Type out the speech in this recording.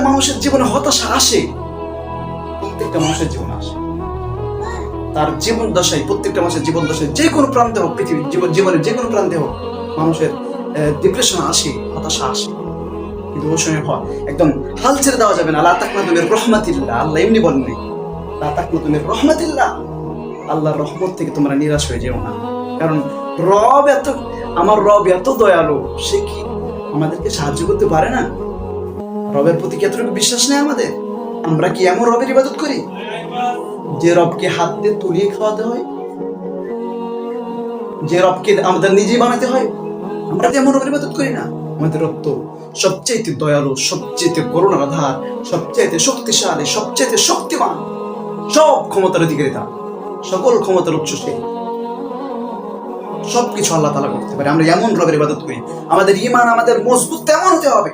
মানুষের জীবনে হতাশা আসে, প্রত্যেকটা মানুষের জীবনে আসে। তার জীবন দশায়, প্রত্যেকটা মানুষের জীবন দশায় যে কোনো প্রান্তে হোক, পৃথিবীর জীবনের যে কোনো প্রান্তে হোক, মানুষের ডিপ্রেশন আসে, হতাশা আসে। কিন্তু ওই সময় একদম হাল ছেড়ে দেওয়া যাবে না। লা তাকনাতু মির রাহমাতিল্লাহ, আল্লাহ এমনি বলেননি। লা তাকনাতু মির রাহমাতিল্লাহ, আল্লাহর রহমত থেকে তোমরা নিরাশ হয়ে যেও না। কারণ আমার রব এত দয়ালু, সে কি আমাদেরকে সাহায্য করতে পারে না? রবের প্রতি কি এতটুকু বিশ্বাস নেই আমাদের? আমরা কি এমন রবের ইবাদত করি যে রবকে হাত দিয়ে তুলিয়ে খাওয়াতে হয়, যে রবকে আমাদের নিজেই বানাতে হয়? আমরা তো এমন রবের ইবাদত করি না। আমাদের রব তো সবচাইতে দয়ালু, সবচাইতে করুণার আধার, সবচাইতে শক্তিশালী, সবচাইতে শক্তিমান, সব ক্ষমতার অধিকারী, তার সকল ক্ষমতার উৎস সে। সবকিছু আল্লাহ তাআলা করতে পারে। আমরা এমন রবের ইবাদত করি, আমাদের ঈমান আমাদের মজবুত তেমন হতে হবে।